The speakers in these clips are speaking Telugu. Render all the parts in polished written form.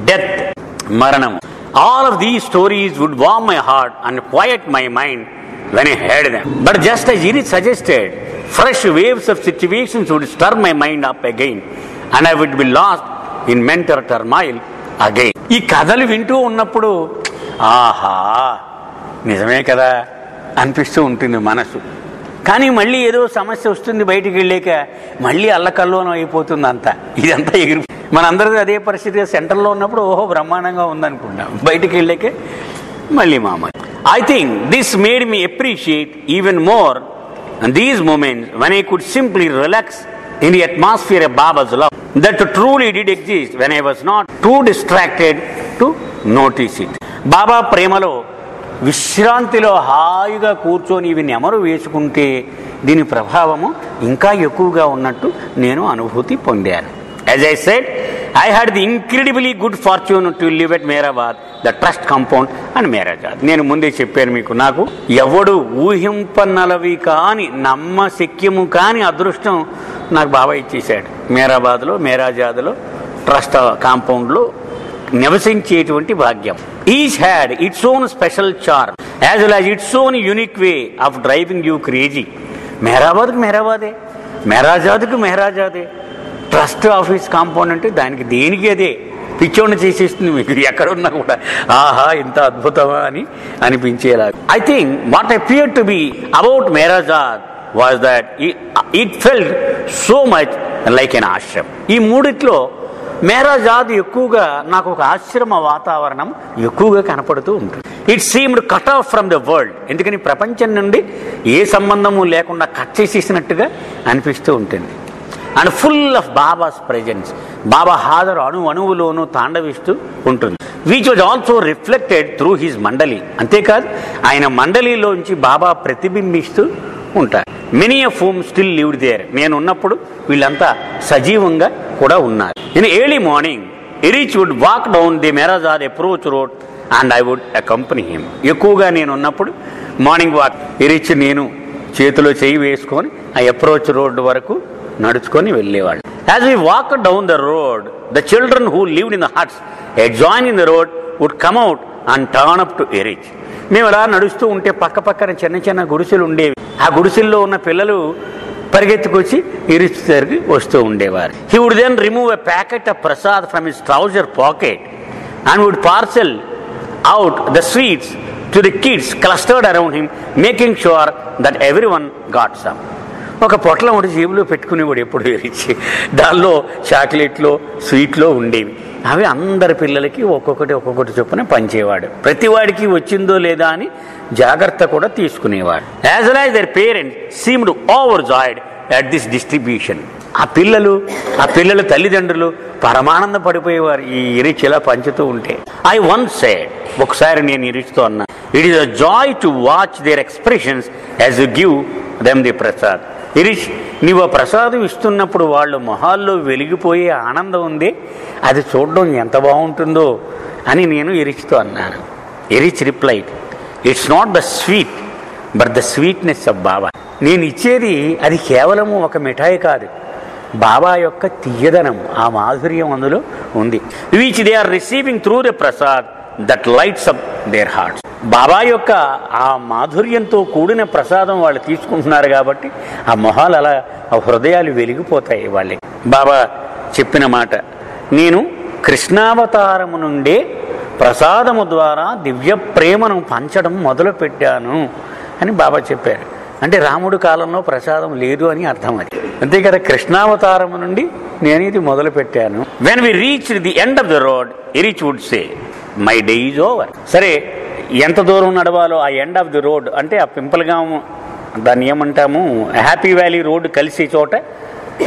death, maranam. All of these stories would warm my heart and quiet my mind when I heard them. But just as Irish suggested, fresh waves of situations would stir my mind up again and I would be lost in mental turmoil again. ఈ కథలు వింటూ ఉన్నప్పుడు ఆహా నిజమే కదా అనిపిస్తూ ఉంటుంది మనసు. కానీ మళ్ళీ ఏదో సమస్య వస్తుంది, బయటికి వెళ్ళాక మళ్ళీ అల్లకల్లోనం అయిపోతుంది అంతా. ఇదంతా ఎగిరి మనందరిది అదే పరిస్థితిగా సెంటర్లో ఉన్నప్పుడు ఓహో బ్రహ్మాండంగా ఉందనుకుంటాం, బయటికి వెళ్ళాక మళ్ళీ మామూలు. I think this made me appreciate even more these moments when I could simply relax in the atmosphere of Baba's love that truly did exist when I was not too distracted to notice it. బాబా ప్రేమలో విశ్రాంతిలో హాయిగా కూర్చొని ఇవి నెమరు వేసుకుంటే దీని ప్రభావము ఇంకా ఎక్కువగా ఉన్నట్టు నేను అనుభూతి పొందాను. As I said, I had the incredibly good fortune to live at Mehrabad, the trust compound and Mehrajad. నేను ముందే చెప్పాను మీకు, నాకు ఎవడు ఊహింపనలవి కాని నమ్మశక్యము కాని అదృష్టం నాకు బాబా ఇచ్చేశాడు. మెహరాబాద్లో మెహరాజాద్లో ట్రస్ట్ కాంపౌండ్లో నివసించేటువంటి భాగ్యం. Each had its own special charm as well as its own unique way of driving you crazy. మెహరాబాద్కు మెహరాబాదే, మెహరాజాద్కు మెహరాజాదే. ట్రస్ట్ ఆఫీస్ కాంపౌండ్ అంటే దానికి దేనికి అదే పిచ్చోడిని చేసేస్తుంది మీకు ఎక్కడున్నా కూడా. ఆహా ఇంత అద్భుతమా అని అనిపించేలా. I think what appeared to be about Meherazad was that it felt so much like an ashram. ఈ మూడిట్లో మెహరాజాద్ ఎక్కువగా నాకు ఒక ఆశ్రమ వాతావరణం ఎక్కువగా కనపడుతూ ఉంటుంది. It seemed cut off from the world. ఎందుకని ప్రపంచం నుండి ఏ సంబంధము లేకుండా కట్ చేసేసినట్టుగా అనిపిస్తూ ఉంటుంది. And full of Baba's presence. Baba హాజరు అణువులోనూ తాండవిస్తూ ఉంటుంది. Which was also reflected through his mandali. అంతేకాదు ఆయన మండలిలోంచి బాబా ప్రతిబింబిస్తూ ఉంటారు. Many of whom still lived there. నేను ఉన్నప్పుడు వీళ్ళంతా సజీవంగా కూడా ఉన్నారు. In early morning Eruch would walk down the Meherazad approach road and I would accompany him. ఎక్కువగా నేను ఉన్నప్పుడు మార్నింగ్ వాక్ ఇరిచ్ నేను చేతిలో చేయి వేసుకొని ఆ అప్రోచ్ రోడ్ వరకు నడుచుకొని వెళ్ళేవాళ్ళు. As we walk down the road the children who lived in the huts adjoining the road would come out and turn up to Eruch. మేము అలా నడుస్తూ ఉంటే పక్క పక్కన చిన్న చిన్న గుడిసెలు ఉండేవి. ఆ గుడిసెల్లో ఉన్న పిల్లలు పరిగెత్తుకొచ్చి ఇరిచ్ దగ్గరికి వస్తూ ఉండేవారు. He would then remove a packet of prasad from his trouser pocket and would parcel out the sweets to the kids clustered around him making sure that everyone got some. ఒక పొట్లం ఒకటి జేబులో పెట్టుకునేవాడు ఎప్పుడు ఇరిచి. దానిలో చాక్లెట్లో స్వీట్లో ఉండేవి. అవి అందరి పిల్లలకి ఒక్కొక్కటి చొప్పున పంచేవాడు. ప్రతివాడికి వచ్చిందో లేదా అని జాగ్రత్త కూడా తీసుకునేవాడు. As well as their parents seemed overjoyed at this distribution. ఆ పిల్లల తల్లిదండ్రులు పరమానంద పడిపోయేవారు ఈ ఇరిచ్ ఇలా పంచుతూ ఉంటే. ఐ వన్స్ సెడ్, ఒకసారి నేను ఇరిచ్తో అన్నా, it is a Joy to watch there expressions as you give them the Prasad. ఇరిచ్ నీవు ప్రసాదం ఇస్తున్నప్పుడు వాళ్ళు మొహాల్లో వెలిగిపోయే ఆనందం ఉంది, అది చూడడం ఎంత బాగుంటుందో అని నేను ఇరిచ్తో అన్నాను. Eruch replied, it's not the sweet but the sweetness of Baba. నేను ఇచ్చేది అది కేవలము ఒక మిఠాయి కాదు, బాబా యొక్క తీయదనం, ఆ మాధుర్యం అందులో ఉంది. Which they are receiving through the prasad that lights up their hearts. Baba యొక్క ఆ మాధుర్యంతో కూడిన ప్రసాదం వాళ్ళు తీసుకుంటున్నారు కాబట్టి ఆ మొహాలు అలా ఆ హృదయాలు వెలిగిపోతాయి వాళ్ళకి. బాబా చెప్పిన మాట, నేను కృష్ణావతారము నుండే ప్రసాదము ద్వారా దివ్య ప్రేమను పంచడం మొదలుపెట్టాను అని బాబా చెప్పారు. అంటే రాముడు కాలంలో ప్రసాదం లేదు అని అర్థం. అది అంతే కదా, కృష్ణావతారము నుండి నేను ఇది మొదలు పెట్టాను. When we reach the end of the road Eruch would say, my day is over. సరే, ఎంత దూరం నడవాలో ఆ ఎండ్ ఆఫ్ ది రోడ్ అంటే ఆ పింపల్గాము, దాన్ని ఏమంటాము, హ్యాపీ వ్యాలీ రోడ్డు కలిసే చోట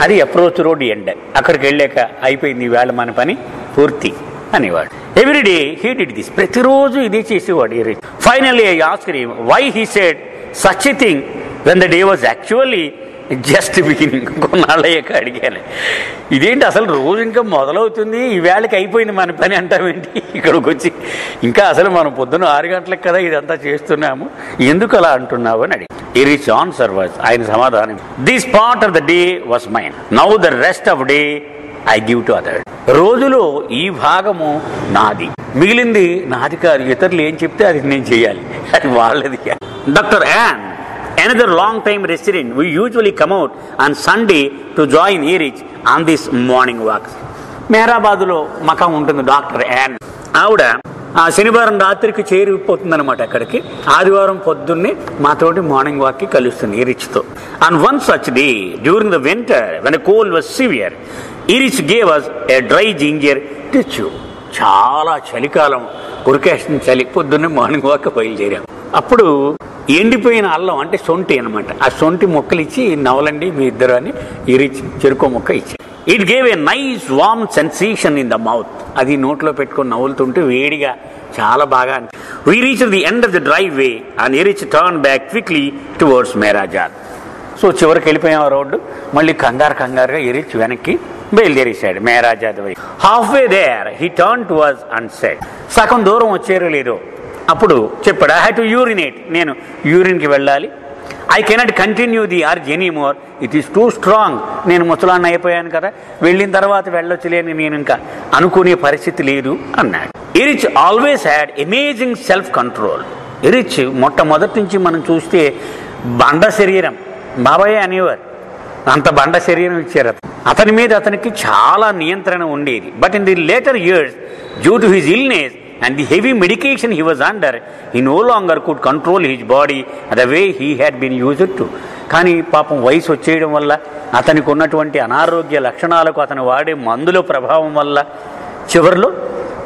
అది అప్రోచ్ రోడ్ ఎండ్. అక్కడికి వెళ్ళాక అయిపోయింది ఈవేళ మన పని పూర్తి అనేవాడు. Every day he did this. ప్రతిరోజు ఇదే చేసేవాడు. Finally I asked him why he said such a thing when the day was actually just beginning. కొన్నాళ్ళయ్యాక అడిగాను, ఇదేంటి అసలు రోజు ఇంకా మొదలవుతుంది, ఈవేళకి అయిపోయింది మన పని అంటామేంటి, ఇక్కడికి వచ్చి ఇంకా అసలు మనం పొద్దున్న 6 గంటలకు కదా ఇదంతా చేస్తున్నాము, ఎందుకు అలా అంటున్నావు అని అడిగి. ఇరిచ్ ఆన్సర్ వాజ్, ఆయన సమాధానం, this part of the day was mine, now the rest of day I give to other. రోజులో ఈ భాగము నాది, మిగిలింది నాది కాదు. ఇతరులు ఏం చెప్తే అది నేను చేయాలి, అది వాళ్ళది. Doctor an, another long time resident, we usually come out on Sunday to join Erich on this morning walks. మెహరాబాద్లో మకాం ఉంటుంది డాక్టర్ యాన్. ఆవిడ ఆ శనివారం రాత్రికి చేరిపోతుందన్నమాట అక్కడికి. ఆదివారం పొద్దున్నే మాతోటి మార్నింగ్ వాక్కి కలుస్తుంది ఎరిచ్తో. And one such day during the winter when cold was severe, Eruch gave us a dry ginger to chew. చాలా చలికాలం, ఉరికేషన్ చలి, పొద్దున్నే మార్నింగ్ వాక్ బయలుదేరాం. అప్పుడు ఎండిపోయిన అల్లం అంటే సొంటి అనమాట, ఆ సొంటి మొక్కలు ఇచ్చి నవలండి మీ ఇద్దరు అని ఎరిచ్ చెరుకు మొక్క ఇచ్చి. It gave a nice warm sensation in the mouth. అది నోట్లో పెట్టుకొని నవ్వులుతుంటే వేడిగా చాలా బాగా. We reach the end of the driveway and Eruch turn back quickly towards Meherazad. So చివరికి వెళ్ళిపోయాం రోడ్డు. మళ్ళీ కంగారుగా ఎరిచ్ వెనక్కి బయలుదేరేశాడు మేరాజాద్ వైపు. Halfway there he turn to us and said, సగం దూరం వచ్చారో లేదో అప్పుడు చెప్పాడు, ఐ హ్యావ్ టు యూరినేట్, నేను యూరిన్కి వెళ్ళాలి. I cannot continue the urge anymore, it is two strong. నేను ముసలాన్ని అయిపోయాను కదా, వెళ్ళిన తర్వాత వెళ్ళొచ్చులేని నేను ఇంకా అనుకునే పరిస్థితి లేదు అన్నాడు. Erich always had amazing self control. Erich మొట్టమొదటి నుంచి మనం చూస్తే బండ శరీరం, బాబాయ్ అనేవారు, అంత బండ శరీరం ఇచ్చారు. అతని మీద అతనికి చాలా నియంత్రణ ఉండేది. But in the later years, due to his illness and the heavy medication he was under, he no longer could control his body the way he had been used to. కానీ పాపం వయసు వచ్చేయడం వల్ల, అతనికి ఉన్నటువంటి అనారోగ్య లక్షణాలకు అతను వాడే మందుల ప్రభావం వల్ల చివరిలో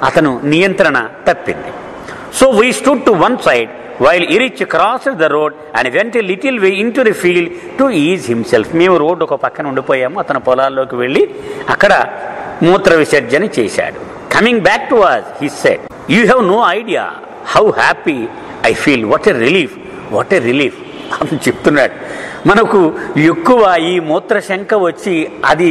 అతను నియంత్రణ తప్పింది. So we stood to one side while Erich crossed the road and went a little way into the field to ease himself. మేము రోడ్డు ఒక పక్కన ఉండిపోయాము, అతను పొలాల్లోకి వెళ్ళి అక్కడ మూత్ర విసర్జన చేశాడు. Coming back to us, he said, you have no idea how happy I feel. What a relief, what a relief అని చెప్తున్నాడు. మనకు ఎక్కువ ఈ మూత్రశంక వచ్చి అది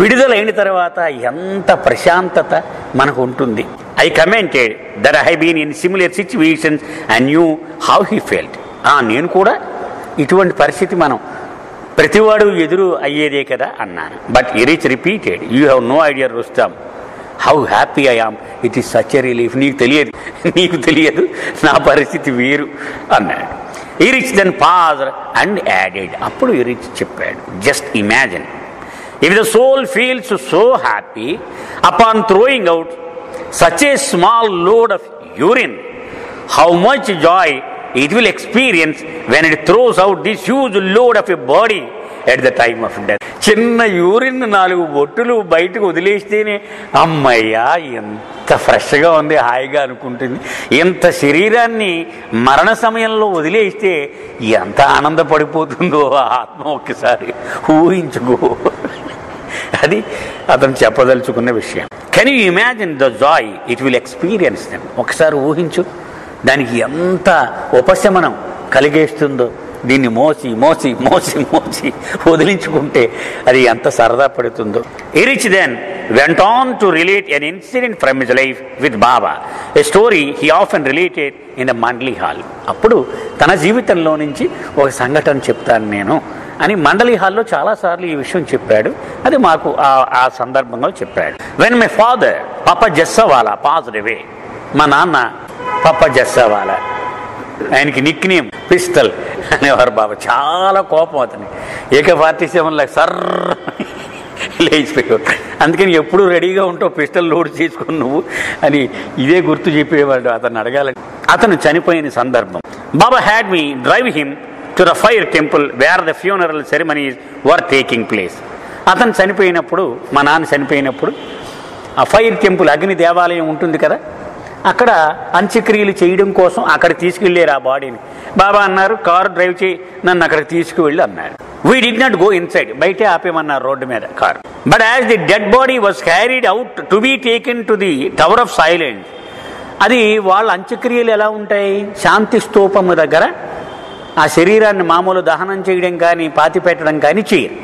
విడుదలైన తర్వాత ఎంత ప్రశాంతత మనకు ఉంటుంది. I commented that I have been in similar situations and knew how he felt. నేను కూడా ఇటువంటి పరిస్థితి మనం ప్రతివాడు ఎదురు అయ్యేదే కదా అన్నాను. But Eruch repeated, you have no idea Rustom how happy I am, it is such a relief. నీకు తెలియదు నా పరిస్థితి వేరు అన్నాడు. Eruch then pause and added, అప్పుడు ఎరిచ్ చెప్పాడు, just imagine if the soul feels so happy upon throwing out such a small load of urine, how much joy it will experience when it throws out this huge load of a body at the time of death. చిన్న యూరిన్ 4 బొట్టులు బయటకు వదిలేస్తేనే అమ్మయ్యా ఎంత ఫ్రెష్గా ఉంది, హాయిగా అనుకుంటుంది. ఎంత శరీరాన్ని మరణ సమయంలో వదిలేస్తే ఎంత ఆనందపడిపోతుందో ఆత్మ ఒక్కసారి ఊహించుకో. అది అతను చెప్పదలుచుకున్న విషయం. Can you imagine the Joy it will experience them. ఒకసారి ఊహించు, దానికి ఎంత ఉపశమనం కలిగేస్తుందో. దీన్ని మోసి మోసి మోసి మోసి వదిలించుకుంటే అది ఎంత సరదా పడుతుందో. Eruch then went on to relate an incident from his life with Baba, a story he often related in the Mandali hall. అప్పుడు తన జీవితంలో నుంచి ఒక సంఘటన చెప్తాను నేను అని మండలి హాల్లో చాలాసార్లు ఈ విషయం చెప్పాడు. అది మాకు ఆ సందర్భంలో చెప్పాడు. వెన్ మై ఫాదర్ పాప జస్సవాలా పాస్డ్ అవే, మా నాన్న పాప జస్సవాలా, ఆయనకి నిక్ నేమ్ పిస్టల్ అనేవారు బాబా. చాలా కోపం అతని, AK-47 సర్ర లేచిపోయేవాడు. అందుకని ఎప్పుడు రెడీగా ఉంటావు పిస్టల్ లోడ్ చేసుకుని నువ్వు అని ఇదే గుర్తు చెప్పేవాడు అతను అడగాలని. అతను చనిపోయిన సందర్భం, Baba had me drive him to the fire temple where the funeral ceremonies were taking place. అతను చనిపోయినప్పుడు, మా నాన్న చనిపోయినప్పుడు ఆ ఫైర్ టెంపుల్ అగ్ని దేవాలయం ఉంటుంది కదా, అక్కడ అంత్యక్రియలు చేయడం కోసం అక్కడ తీసుకెళ్ళారు ఆ బాడీని. బాబా అన్నారు, కారు డ్రైవ్ చేయి, నన్ను అక్కడికి తీసుకువెళ్ళి అన్నారు. We did not go inside, బయటే ఆపేమన్నారు రోడ్డు మీద కారు. But as the dead body was carried out to be taken to the tower of silence. అది వాళ్ళ అంత్యక్రియలు ఎలా ఉంటాయి, శాంతి స్తూపము దగ్గర ఆ శరీరాన్ని మామూలు దహనం చేయడం కానీ పాతి పెట్టడం కానీ చేయరు.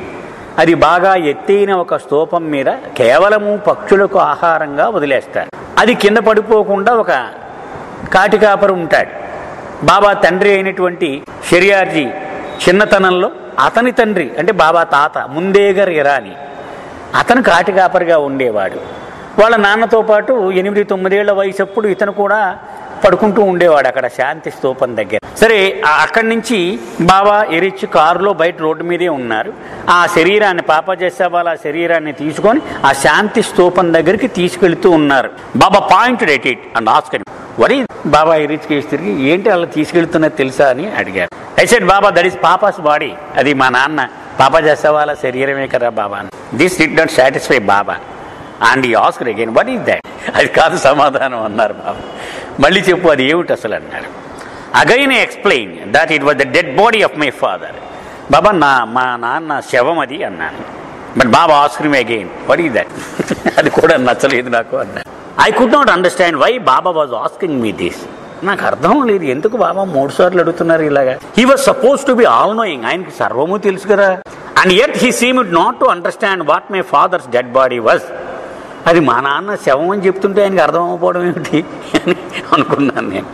అది బాగా ఎత్తైన ఒక స్తూపం మీద కేవలము పక్షులకు ఆహారంగా వదిలేస్తారు. అది కింద పడిపోకుండా ఒక కాటికాపరు ఉంటాడు. బాబా తండ్రి అయినటువంటి షరియార్జీ చిన్నతనంలో అతని తండ్రి అంటే బాబా తాత ముందేగర్ ఇరానీ, అతను కాటి కాపరిగా ఉండేవాడు. వాళ్ళ నాన్నతో పాటు 8-9 ఏళ్ల వయసప్పుడు ఇతను కూడా పడుకుంటూ ఉండేవాడు అక్కడ శాంతి స్తూపం దగ్గర. సరే, అక్కడి నుంచి బాబా ఎరిచ్ కారులో బయట రోడ్డు మీదే ఉన్నారు. ఆ శరీరాన్ని పాపా జెస్సావాలా శరీరాన్ని తీసుకొని ఆ శాంతి స్తూపం దగ్గరికి తీసుకెళ్తూ ఉన్నారు. Baba pointed at it and asked వరీ. బాబా ఎరిచ్ కేసు తిరిగి, ఏంటి అలా తీసుకెళ్తున్నది తెలుసా అని అడిగారు. I said, Baba that is papa's body. అది మా నాన్న పాపా జెస్సావాలా శరీరమే కదా Baba. This did not satisfy Baba and he asked again what is that. అది కాదు సమాధానం అన్నారు బాబా. మళ్ళీ చెప్పు అది ఏమిటి అసలు అన్నారు. Again I explain that it was the dead body of my father. Baba మా నాన్న శవం అది అన్నాను. But Baba asked me again what is that. అది కూడా నచ్చలేదు నాకు అన్నారు. I could not understand why Baba was asking me this. నాకు అర్థం లేదు, ఎందుకు బాబా 3 సార్లు అడుగుతున్నారు ఇలాగా. He was suppose to be all knowing, ఆయనకి సర్వము తెలుసు కదా. And yet he seemed not to understand what my father's dead body was. అది మా నాన్న శవం అని చెప్తుంటే ఆయనకి అర్థం అవ్వకపోవడం ఏమిటి అని అనుకున్నాను నేను.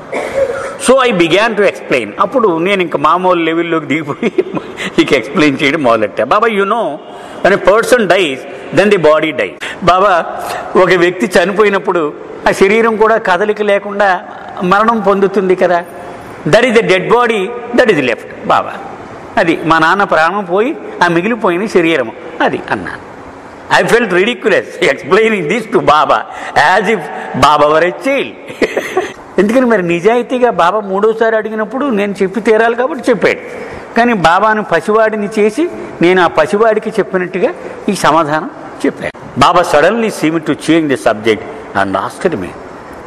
So I began to explain. అప్పుడు నేను ఇంకా మామూలు లెవెల్లోకి దిగిపోయి ఇక ఎక్స్ప్లెయిన్ చేయడం మొదలెట్టా. Baba you know when a person dies then the body dies. Baba ఒక వ్యక్తి చనిపోయినప్పుడు ఆ శరీరం కూడా కదలిక లేకుండా మరణం పొందుతుంది కదా. That is the dead body that is left. Baba అది మా నాన్న ప్రాణం పోయి ఆ మిగిలిపోయిన శరీరము అది అన్నాను. I felt ridiculous explaining this to Baba as if Baba were a child. ఎందుకని మరి నిజాయితీగా బాబా 3వసారి అడిగినప్పుడు నేను చెప్పి తీరాలి కాబట్టి చెప్పాడు. కానీ బాబాను పసివాడిని చేసి నేను ఆ పసివాడికి చెప్పినట్టుగా ఈ సమాధానం చెప్పాను. Baba suddenly seemed to change the subject and asked me.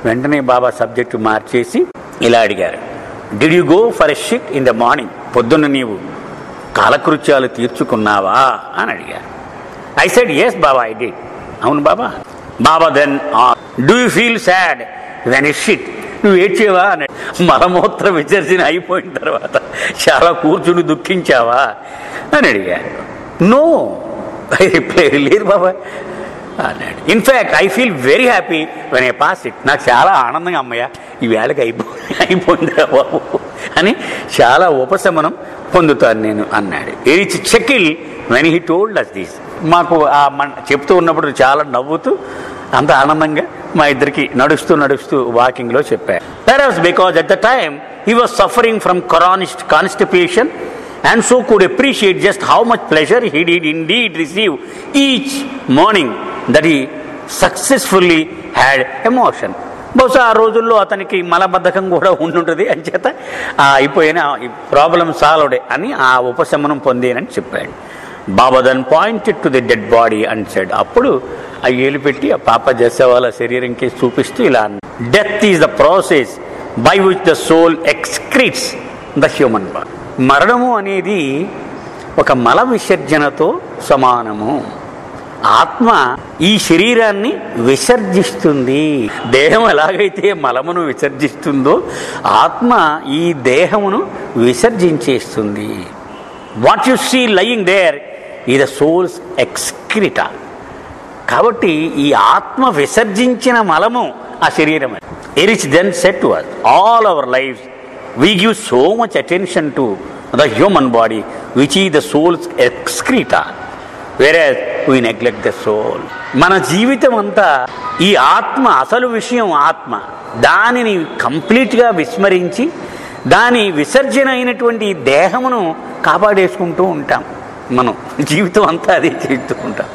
వెంటనే బాబా సబ్జెక్టు మార్చేసి ఇలా అడిగారు, did you go for a shit in the morning. పొద్దున్న నీవు కాలకృత్యాలు తీర్చుకున్నావా అని అడిగారు. I said, yes, Baba, I did. అవును బాబా. బాబా then do you feel sad when you shit. నువ్వు ఏడ్చేవా అని. మలమూత్ర విసర్జన అయిపోయిన తర్వాత చాలా కూర్చుని దుఃఖించావా అని అడిగారు. నో ఐ రిప్లై, లేదు బాబా అన్నాడు. In fact I feel very happy when I pass it. నాకు చాలా ఆనందంగా, అమ్మయ్య ఈ వేళకి అయిపోయిందిరా బాబు అని చాలా ఉపశమనం పొందుతాను నేను అన్నాడు. It's chuckle when he told us this. మాకు చెప్తూ ఉన్నప్పుడు చాలా నవ్వుతూ అంత ఆనందంగా మా ఇద్దరికి నడుస్తూ వాకింగ్లో చెప్పారు. Whereas because at the time he was suffering from constipation and so could appreciate just how much pleasure he did indeed receive each morning that he successfully had emotion. బహుశా ఆ రోజుల్లో అతనికి మలబద్ధకం కూడా ఉండుంటుంది, అంచేత అయిపోయిన ప్రాబ్లం సాల్వ్డ్ అని ఆ ఉపశమనం పొందేనని చెప్పాడు. Baba then pointed to the dead body and said. అప్పుడు ఆ ఏలు పెట్టి ఆ పాప జెస్సావాలా శరీరంకి చూపిస్తూ ఇలా అన్నాడు, death is the process by which the soul excretes the human body. మరణము అనేది ఒక మల విసర్జనతో సమానము. ఆత్మ ఈ శరీరాన్ని విసర్జిస్తుంది. దేహం ఎలాగైతే మలమును విసర్జిస్తుందో ఆత్మ ఈ దేహమును విసర్జించేస్తుంది. What you see lying there is the soul's excreta. కాబట్టి ఈ ఆత్మ విసర్జించిన మలము ఆ శరీరం. Eruch then said to us, all our life we give so much attention to the human body which is the soul's excreta, whereas we neglect the soul. మన జీవితం అంతా ఈ ఆత్మ, అసలు విషయం ఆత్మ, దానిని కంప్లీట్గా విస్మరించి దాని విసర్జన అయినటువంటి దేహమును కాపాడేసుకుంటూ ఉంటాం. మనం జీవితం అంతా అదే చేస్తూ ఉంటాం.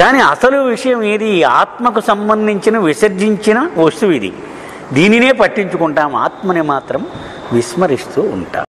కానీ అసలు విషయం ఏది? ఆత్మకు సంబంధించిన విసర్జించిన వస్తువు ఇది. దీనినే పట్టించుకుంటాం, ఆత్మని మాత్రం విస్మరిస్తూ ఉంటాం.